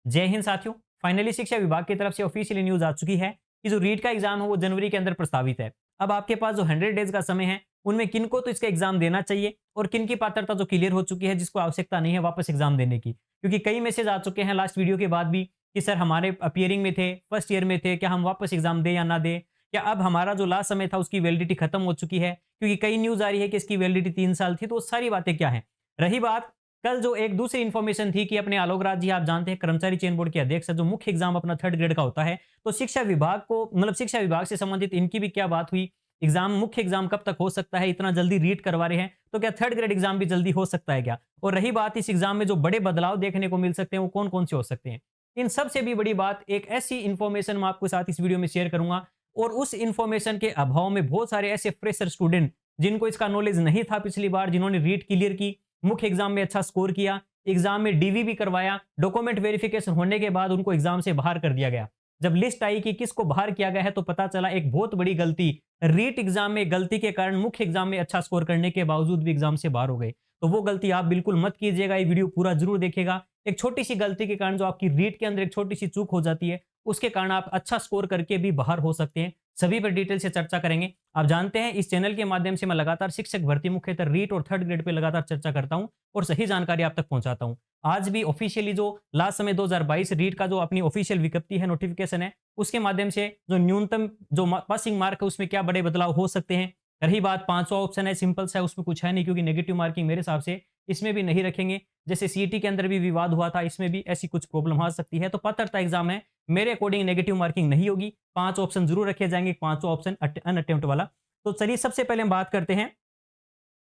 जय हिंद साथियों। फाइनली शिक्षा विभाग की तरफ से ऑफिशियली न्यूज आ चुकी है कि जो रीट का एग्जाम है वो जनवरी के अंदर प्रस्तावित है। अब आपके पास जो 100 डेज का समय है उनमें किनको तो इसका एग्जाम देना चाहिए और किन की पात्रता जो क्लियर हो चुकी है जिसको आवश्यकता नहीं है वापस एग्जाम देने की, क्योंकि कई मैसेज आ चुके हैं लास्ट वीडियो के बाद भी कि सर हमारे अपियरिंग में थे, फर्स्ट ईयर में थे, क्या हम वापस एग्जाम दें या ना दें, क्या अब हमारा जो लास्ट समय था उसकी वैलिडिटी खत्म हो चुकी है, क्योंकि कई न्यूज आ रही है कि इसकी वैलिडिटी 3 साल थी। तो वो सारी बातें क्या है। रही बात कल जो एक दूसरी इन्फॉर्मेशन थी कि अपने आलोक राज जी आप जानते हैं कर्मचारी चयन बोर्ड के अध्यक्ष है, जो मुख्य एग्जाम अपना 3rd ग्रेड का होता है, तो शिक्षा विभाग को मतलब शिक्षा विभाग से संबंधित इनकी भी क्या बात हुई, एग्जाम मुख्य एग्जाम कब तक हो सकता है, इतना जल्दी रीट करवा रहे हैं तो क्या 3rd ग्रेड एग्जाम भी जल्दी हो सकता है क्या। और रही बात इस एग्जाम में जो बड़े बदलाव देखने को मिल सकते हैं वो कौन कौन से हो सकते हैं। इन सबसे भी बड़ी बात एक ऐसी इंफॉर्मेशन मैं आपके साथ इस वीडियो में शेयर करूंगा, और उस इंफॉर्मेशन के अभाव में बहुत सारे ऐसे फ्रेशर स्टूडेंट जिनको इसका नॉलेज नहीं था पिछली बार, जिन्होंने रीट क्लियर की, मुख्य एग्जाम में अच्छा स्कोर किया, एग्जाम में डीवी भी करवाया, डॉक्यूमेंट वेरिफिकेशन होने के बाद उनको एग्जाम से बाहर कर दिया गया। जब लिस्ट आई कि किसको बाहर किया गया है तो पता चला एक बहुत बड़ी गलती, रीट एग्जाम में गलती के कारण मुख्य एग्जाम में अच्छा स्कोर करने के बावजूद भी एग्जाम से बाहर हो गए। तो वो गलती आप बिल्कुल मत कीजिएगा, ये वीडियो पूरा जरूर देखिएगा। एक छोटी सी गलती के कारण जो आपकी रीट के अंदर एक छोटी सी चूक हो जाती है उसके कारण आप अच्छा स्कोर करके भी बाहर हो सकते हैं। सभी पर डिटेल से चर्चा करेंगे। आप जानते हैं इस चैनल के माध्यम से मैं लगातार शिक्षक भर्ती मुख्यतः रीट और 3rd ग्रेड पे लगातार चर्चा करता हूं और सही जानकारी आप तक पहुंचाता हूं। आज भी ऑफिशियली जो लास्ट समय 2022 रीट का जो अपनी ऑफिशियल विज्ञप्ति है, नोटिफिकेशन है, उसके माध्यम से जो न्यूनतम जो पासिंग मार्क है उसमें क्या बड़े बदलाव हो सकते हैं। रही बात 5वां ऑप्शन है, सिंपल सा है, उसमें कुछ है नहीं, क्योंकि नेगेटिव मार्किंग मेरे हिसाब से इसमें भी नहीं रखेंगे। जैसे सीईटी के अंदर भी विवाद हुआ था, इसमें भी ऐसी कुछ प्रॉब्लम आ सकती है। तो पात्रता एग्जाम है, मेरे अकॉर्डिंग नेगेटिव मार्किंग नहीं होगी, 5 ऑप्शन जरूर रखे जाएंगे, 5वां ऑप्शन अनअटेम्प्ट वाला। तो चलिए सबसे पहले हम बात करते हैं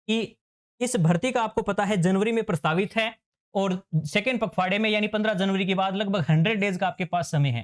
कि इस भर्ती का आपको पता है जनवरी में प्रस्तावित है और सेकेंड पखवाड़े में यानी 15 जनवरी के बाद लगभग 100 डेज का आपके पास समय है।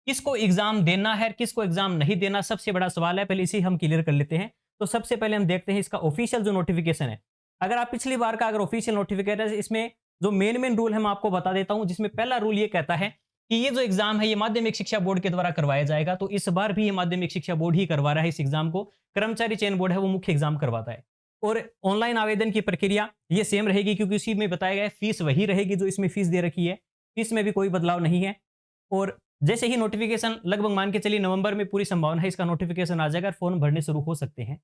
किसको एग्जाम देना है, किसको एग्जाम नहीं देना, सबसे बड़ा सवाल है। पहले इसी हम क्लियर कर लेते हैं। तो सबसे पहले हम देखते हैं इसका ऑफिशियल जो नोटिफिकेशन है। अगर आप पिछली बार का अगर ऑफिशियल नोटिफिकेशन है, इसमें जो मेन रूल है मैं आपको बता देता हूं, जिसमें पहला रूल ये कहता है कि ये जो एग्जाम है ये माध्यमिक शिक्षा बोर्ड के द्वारा करवाया जाएगा। तो इस बार भी ये माध्यमिक शिक्षा बोर्ड ही करवा रहा है इस एग्जाम को, कर्मचारी चयन बोर्ड है वो मुख्य एग्जाम करवाता है। और ऑनलाइन आवेदन की प्रक्रिया ये सेम रहेगी, क्योंकि उसी में बताया गया है, फीस वही रहेगी जो इसमें फीस दे रखी है, फीस में भी कोई बदलाव नहीं है। और जैसे ही नोटिफिकेशन लगभग मान के चलिए नवंबर में पूरी संभावना है इसका नोटिफिकेशन आ जाएगा, फॉर्म भरने शुरू हो सकते हैं।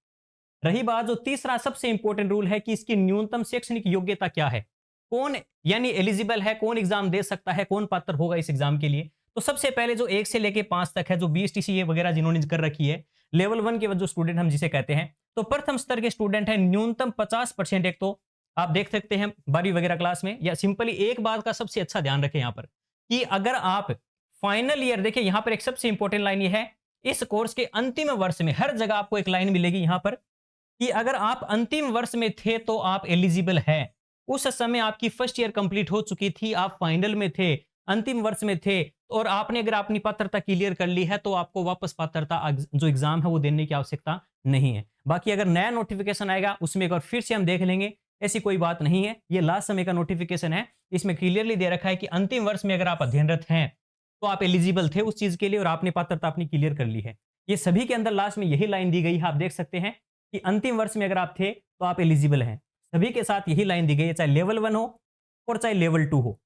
रही बात जो तीसरा सबसे इंपॉर्टेंट रूल है कि इसकी न्यूनतम शैक्षणिक योग्यता क्या है, कौन यानी एलिजिबल है, कौन एग्जाम दे सकता है, कौन पात्र होगा इस एग्जाम के लिए। तो सबसे पहले जो 1 से लेके 5 तक है, जो बीएसटीसी वगैरह जिन्होंने कर रखी है, लेवल 1 के जो स्टूडेंट हम जिसे कहते हैं, तो प्रथम स्तर के स्टूडेंट है न्यूनतम 50%। एक तो आप देख सकते हैं 12वीं वगैरह क्लास में, या सिंपली एक बात का सबसे अच्छा ध्यान रखें यहां पर कि अगर आप फाइनल ईयर, देखिए यहां पर एक सबसे इंपॉर्टेंट लाइन ये है, इस कोर्स के अंतिम वर्ष में हर जगह आपको एक लाइन मिलेगी यहां पर कि अगर आप अंतिम वर्ष में थे तो आप एलिजिबल हैं। उस समय आपकी फर्स्ट ईयर कंप्लीट हो चुकी थी, आप फाइनल में थे, अंतिम वर्ष में थे, और आपने अगर अपनी पात्रता क्लियर कर ली है तो आपको वापस पात्रता जो एग्जाम है वो देने की आवश्यकता नहीं है। बाकी अगर नया नोटिफिकेशन आएगा उसमें एक बार फिर से हम देख लेंगे, ऐसी कोई बात नहीं है। ये लास्ट समय का नोटिफिकेशन है, इसमें क्लियरली दे रखा है कि अंतिम वर्ष में अगर आप अध्ययनरत हैं तो आप एलिजिबल थे उस चीज के लिए और आपने पात्रता अपनी क्लियर कर ली है। ये सभी के अंदर लास्ट में यही लाइन दी गई है, आप देख सकते हैं कि अंतिम वर्ष में अगर आप थे तो आप एलिजिबल हैं। सभी के साथ यही लाइन दी गई है, चाहे लेवल 1 हो और चाहे लेवल 2 हो।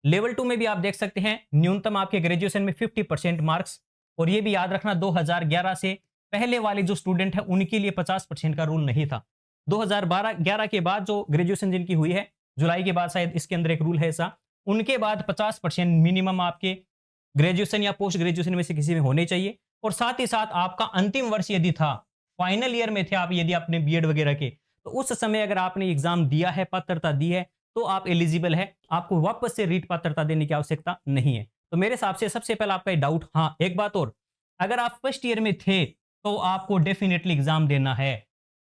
लेवल 2 में भी आप देख सकते हैं न्यूनतम आपके ग्रेजुएशन में 50% मार्क्स, और ये भी याद रखना 2011 से पहले वाले जो स्टूडेंट है उनके लिए 50% का रूल नहीं था। 2012-11 के बाद जो ग्रेजुएशन जिनकी हुई है, जुलाई के बाद शायद इसके अंदर एक रूल है ऐसा, उनके बाद 50% मिनिमम आपके ग्रेजुएशन या पोस्ट ग्रेजुएशन में से किसी में होने चाहिए। और साथ ही साथ आपका अंतिम वर्ष यदि था, फाइनल ईयर में थे आप, यदि आपने बीएड वगैरह के, तो उस समय अगर आपने एग्जाम दिया है, पात्रता दी है, तो आप एलिजिबल है, आपको वापस से रीट पात्रता देने की आवश्यकता नहीं है। तो मेरे हिसाब से सबसे पहला आपका डाउट, हाँ एक बात और, अगर आप फर्स्ट ईयर में थे तो आपको डेफिनेटली एग्जाम देना है।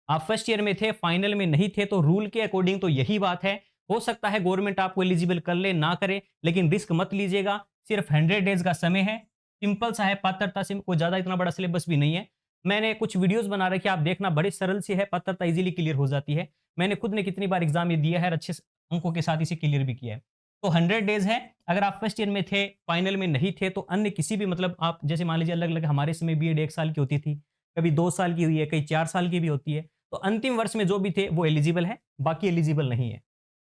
आप फर्स्ट ईयर में थे, फाइनल में नहीं थे, तो रूल के अकॉर्डिंग तो यही बात है। हो सकता है गवर्नमेंट आपको एलिजिबल कर ले ना करे, लेकिन रिस्क मत लीजिएगा। सिर्फ 100 डेज का समय है, सिंपल सा है, पात्रता से कोई ज्यादा इतना बड़ा सिलेबस भी नहीं है। मैंने कुछ वीडियोस बना रखे, आप देखना, बड़ी सरल सी है, पात्रता इजीली क्लियर हो जाती है। मैंने खुद ने कितनी बार एग्जाम ये दिया है और अच्छे अंकों के साथ इसे क्लियर भी किया है। तो 100 डेज है। अगर आप फर्स्ट ईयर में थे, फाइनल में नहीं थे, तो अन्य किसी भी मतलब आप जैसे मान लीजिए अलग अलग, हमारे समय बीएड 1 साल की होती थी, कभी 2 साल की हुई है, कई 4 साल की भी होती है। तो अंतिम वर्ष में जो भी थे वो एलिजिबल है, बाकी एलिजिबल नहीं है।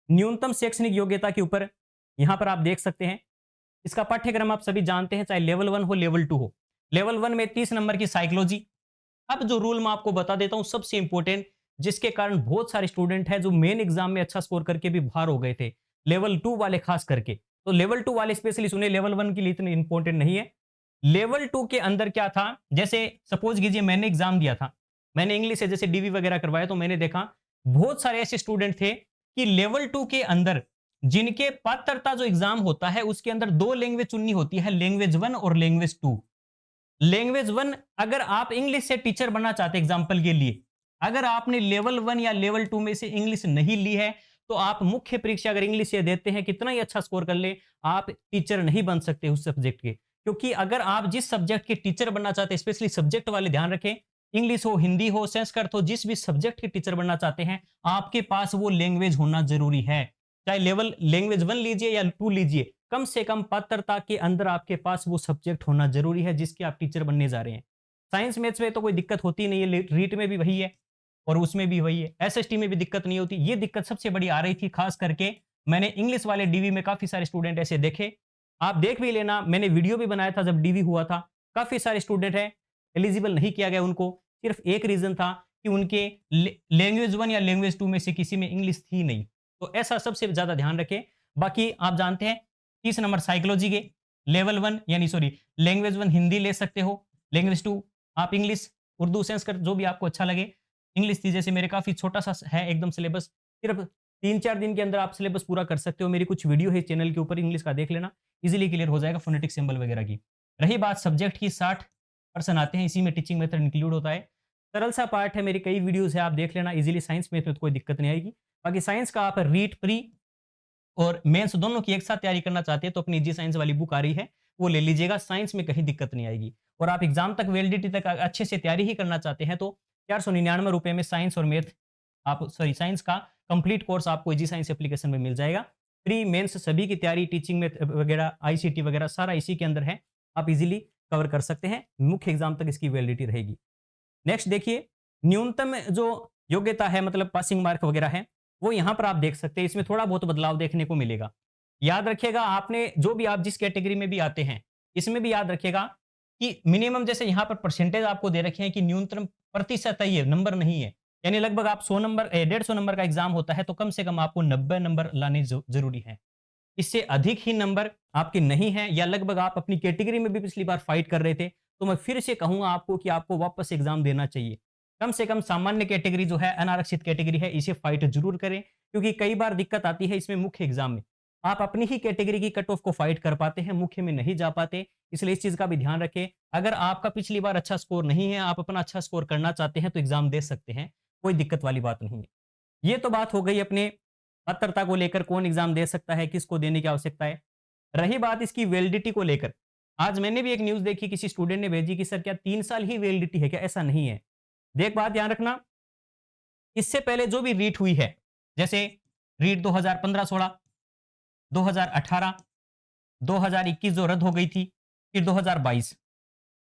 न्यूनतम शैक्षणिक योग्यता के ऊपर यहां पर आप देख सकते हैं इसका पाठ्यक्रम आप सभी जानते हैं, चाहे लेवल 1 हो लेवल 2 हो। लेवल 1 में 30 नंबर की साइकोलॉजी। अब जो रूल मैं आपको बता देता हूं सबसे इंपॉर्टेंट, जिसके कारण बहुत सारे स्टूडेंट हैं जो मेन एग्जाम में अच्छा स्कोर करके भी बाहर हो गए थे, लेवल 2 वाले खास करके। तो लेवल 2 वाले स्पेशली सुने, लेवल 1 के लिए इतने इंपॉर्टेंट नहीं है। लेवल 2 के अंदर क्या था, जैसे सपोज कीजिए मैंने एग्जाम दिया था, मैंने इंग्लिश से जैसे डीवी वगैरह करवाया, तो मैंने देखा बहुत सारे ऐसे स्टूडेंट थे कि लेवल 2 के अंदर जिनके पात्रता जो एग्जाम होता है उसके अंदर दो लैंग्वेज चुननी होती है, लैंग्वेज 1 और लैंग्वेज 2। लैंग्वेज 1, अगर आप इंग्लिश से टीचर बनना चाहते एग्जाम्पल के लिए, अगर आपने लेवल 1 या लेवल 2 में से इंग्लिश नहीं ली है, तो आप मुख्य परीक्षा अगर इंग्लिश से देते हैं, कितना ही अच्छा स्कोर कर ले, आप टीचर नहीं बन सकते उस सब्जेक्ट के। क्योंकि अगर आप जिस सब्जेक्ट के टीचर बनना चाहते हैं, स्पेशली सब्जेक्ट वाले ध्यान रखें, इंग्लिश हो, हिंदी हो, संस्कृत हो, जिस भी सब्जेक्ट के टीचर बनना चाहते हैं, आपके पास वो लैंग्वेज होना जरूरी है। चाहे लेवल लैंग्वेज 1 लीजिए या 2 लीजिए, कम से कम पात्रता के अंदर आपके पास वो सब्जेक्ट होना जरूरी है जिसके आप टीचर बनने जा रहे हैं। साइंस मैथ्स में तो कोई दिक्कत होती नहीं है, रीट में भी वही है और उसमें भी वही है, एसएसटी में भी दिक्कत नहीं होती। ये दिक्कत सबसे बड़ी आ रही थी, खास करके मैंने इंग्लिश वाले डीवी में काफी सारे स्टूडेंट ऐसे देखे। आप देख भी लेना, मैंने वीडियो भी बनाया था जब डीवी हुआ था। काफी सारे स्टूडेंट है एलिजिबल नहीं किया गया उनको, सिर्फ एक रीजन था कि उनके लैंग्वेज 1 या लैंग्वेज 2 में से किसी में इंग्लिश थी नहीं। तो ऐसा सबसे ज्यादा ध्यान रखें। बाकी आप जानते हैं 30 नंबर साइकोलॉजी के, लेवल 1 यानी सॉरी लैंग्वेज 1 हिंदी ले सकते हो, लैंग्वेज 2 आप इंग्लिश, उर्दू, संस्कृत जो भी आपको अच्छा लगे। इंग्लिश थी जैसे मेरे काफी छोटा सा है एकदम सिलेबस, सिर्फ 3-4 दिन के अंदर आप सिलेबस पूरा कर सकते हो। मेरी कुछ वीडियो है चैनल के ऊपर, इंग्लिश का देख लेना, इजीली क्लियर हो जाएगा, फोनेटिक सिंबल वगैरह की। रही बात सब्जेक्ट की, 60% आते हैं, इसी में टीचिंग मेथड इंक्लूड होता है। सरल सा पार्ट है, मेरी कई वीडियोस है, आप देख लेना इजीली। साइंस में तो कोई दिक्कत नहीं आएगी। बाकी साइंस का आप रीट प्री और मेंस दोनों की एक साथ तैयारी करना चाहते हैं तो अपनी जी साइंस वाली बुक आ रही है, वो ले लीजिएगा, साइंस में कहीं दिक्कत नहीं आएगी। और आप एग्जाम तक वैलिडिटी तक अच्छे से तैयारी ही करना चाहते हैं तो 499 रुपए में साइंस और मैथ, आप सॉरी साइंस का कंप्लीट कोर्स आपको जी साइंस एप्लीकेशन में मिल जाएगा। प्री मेंस सभी की तैयारी, टीचिंग में वगैरह, आईसीटी वगैरह सारा इसी के अंदर है, आप इजीली कवर कर सकते हैं। मुख्य एग्जाम तक इसकी वैलिडिटी रहेगी। नेक्स्ट देखिए, न्यूनतम जो योग्यता है, मतलब पासिंग मार्क वगैरह है, वो यहां पर आप देख सकते हैं। इसमें थोड़ा बहुत बदलाव देखने को मिलेगा। याद रखिएगा, आपने जो भी आप जिस कैटेगरी में भी आते हैं, इसमें भी याद रखिएगा कि मिनिमम जैसे यहां पर परसेंटेज आपको दे रखे हैं कि न्यूनतम प्रतिशत है, ये नंबर नहीं है। यानी लगभग आप 100 नंबर 150 नंबर का एग्जाम होता है तो कम से कम आपको 90 नंबर लाने जरूरी है। इससे अधिक ही नंबर आपके नहीं है, या लगभग आप अपनी कैटेगरी में भी पिछली बार फाइट कर रहे थे, तो मैं फिर से कहूंगा आपको कि आपको वापस एग्जाम देना चाहिए। कम से कम सामान्य कैटेगरी जो है, अनारक्षित कैटेगरी है, इसे फाइट जरूर करें, क्योंकि कई बार दिक्कत आती है इसमें मुख्य एग्जाम में। आप अपनी ही कैटेगरी की कट ऑफ को फाइट कर पाते हैं, मुख्य में नहीं जा पाते, इसलिए इस चीज का भी ध्यान रखें। अगर आपका पिछली बार अच्छा स्कोर नहीं है, आप अपना अच्छा स्कोर करना चाहते हैं तो एग्जाम दे सकते हैं, कोई दिक्कत वाली बात नहीं है। ये तो बात हो गई अपने पात्रता को लेकर, कौन एग्जाम दे सकता है, किसको देने की आवश्यकता है। रही बात इसकी वैलिडिटी को लेकर, आज मैंने भी एक न्यूज देखी, किसी स्टूडेंट ने भेजी कि सर क्या 3 साल ही वैलिडिटी है क्या? ऐसा नहीं है। देख बात ध्यान रखना, इससे पहले जो भी रीट हुई है, जैसे रीट 2015-16, 2018, 2021 जो रद्द हो गई थी, फिर 2022,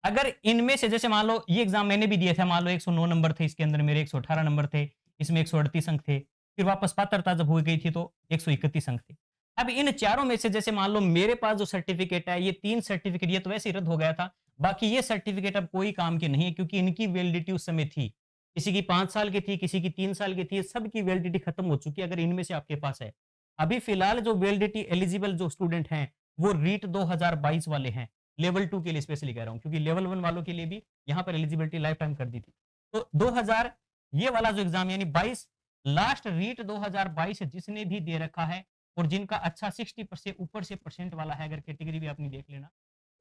अगर इनमें से जैसे मान लो ये एग्जाम मैंने भी दिए थे, मान लो 109 नंबर थे, इसके अंदर मेरे 118 नंबर थे, इसमें 138 अंक थे, फिर वापस पात्रता जब हो गई थी तो 131 अंक थे। अब इन चारों में से जैसे मान लो मेरे पास जो सर्टिफिकेट है, ये 3 सर्टिफिकेट, ये तो वैसे ही रद्द हो गया था, बाकी ये सर्टिफिकेट अब कोई काम के नहीं है, क्योंकि इनकी वैलिडिटी उस समय थी। किसी की 5 साल की थी, किसी की 3 साल की थी, सबकी वैलिडिटी खत्म हो चुकी है अगर इनमें से आपके पास है। अभी फिलहाल जो वैलिडिटी एलिजिबल जो स्टूडेंट हैं, वो रीट 2022 वाले हैं। लेवल 2 के लिए स्पेशली कह रहा हूं, क्योंकि लेवल 1 वालों के लिए भी यहां पर एलिजिबिलिटी लाइफ टाइम कर दी थी। तो 2000 ये वाला जो एग्जाम यानी 22 लास्ट रीट 2022 जिसने भी दे रखा है और जिनका अच्छा 60% से ऊपर से परसेंट वाला है, अगर कैटेगरी भी आपने देख लेना,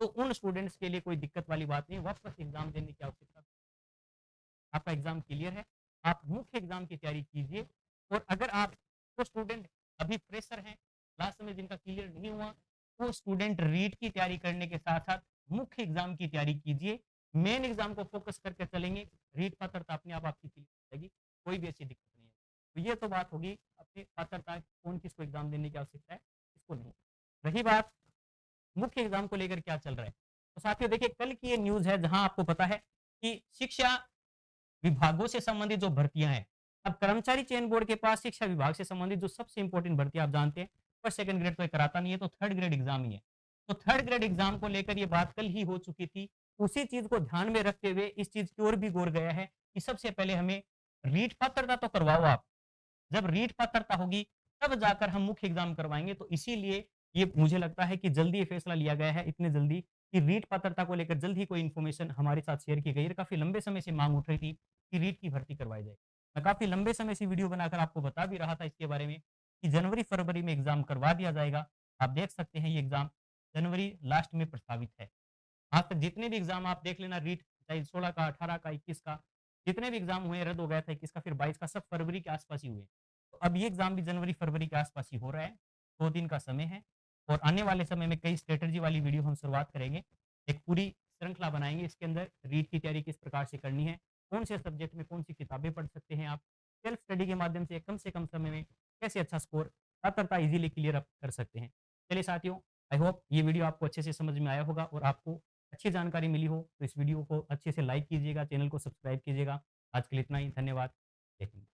तो उन स्टूडेंट्स के लिए कोई दिक्कत वाली बात नहीं, वापस एग्जाम देने की आवश्यकता। आपका एग्जाम क्लियर है, आप मुख्य एग्जाम की तैयारी कीजिए। और अगर आप वो स्टूडेंट अभी फ्रेशर हैं, लास्ट में जिनका क्लियर नहीं हुआ, वो स्टूडेंट रीट की तैयारी करने के साथ साथ मुख्य एग्जाम की तैयारी कीजिए। मेन एग्जाम को फोकस करके चलेंगे, रीट पात्रता अपने आप आपकी क्लियर हो जाएगी, कोई भी ऐसी दिक्कत नहीं है। तो ये तो बात होगी अपनी पात्रता, कौन किसको एग्जाम देने की आवश्यकता है, किसको नहीं। रही बात मुख्य एग्जाम को लेकर क्या चल रहा है, तो साथियों देखिए, कल की ये न्यूज है जहां आपको पता है कि शिक्षा विभागों से संबंधित जो भर्तियां हैं, अब कर्मचारी चयन बोर्ड के पास शिक्षा विभाग से संबंधित जो सबसे इंपॉर्टेंट भर्ती आप जानते हैं, फर्स्ट सेकंड ग्रेड तो कराता नहीं है, तो थर्ड ग्रेड एग्जाम ही है। तो थर्ड ग्रेड एग्जाम को लेकर ये बात कल ही हो चुकी थी। उसी चीज को ध्यान में रखते हुए इस चीज की ओर भी गौर गया है कि सबसे पहले हमें रीट पात्रता तो करवाओ आप। जब रीट पात्रता होगी तब जाकर हम मुख्य एग्जाम करवाएंगे। तो इसीलिए ये मुझे लगता है कि जल्दी ये फैसला लिया गया है, इतने जल्दी कि रीट पात्रता को लेकर जल्द ही कोई इन्फॉर्मेशन हमारे साथ शेयर की गई है। काफी लंबे समय से मांग उठ रही थी कि रीट की भर्ती करवाई जाए। मैं काफी लंबे समय से वीडियो बनाकर आपको बता भी रहा था इसके बारे में कि जनवरी फरवरी में एग्जाम करवा दिया जाएगा। आप देख सकते हैं ये एग्जाम जनवरी लास्ट में प्रस्तावित है। आज तक जितने भी एग्जाम आप देख लेना रीट, चाहे 16 का, 18 का, 21 का, जितने भी एग्जाम हुए रद्द हो गया था 21 का, फिर 22 का, सब फरवरी के आसपास ही हुए। तो अब ये एग्जाम भी जनवरी फरवरी के आसपास ही हो रहा है। 2 दिन का समय है और आने वाले समय में कई स्ट्रेटजी वाली वीडियो हम शुरुआत करेंगे। एक पूरी श्रृंखला बनाएंगे इसके अंदर रीट की तैयारी किस प्रकार से करनी है, कौन से सब्जेक्ट में कौन सी किताबें पढ़ सकते हैं आप, सेल्फ स्टडी के माध्यम से कम समय में कैसे अच्छा स्कोर पात्रता इजीली क्लियर अप कर सकते हैं। चलिए साथियों, आई होप ये वीडियो आपको अच्छे से समझ में आया होगा और आपको अच्छी जानकारी मिली हो। तो इस वीडियो को अच्छे से लाइक कीजिएगा, चैनल को सब्सक्राइब कीजिएगा। आज के लिए इतना ही, धन्यवाद। जय हिंद।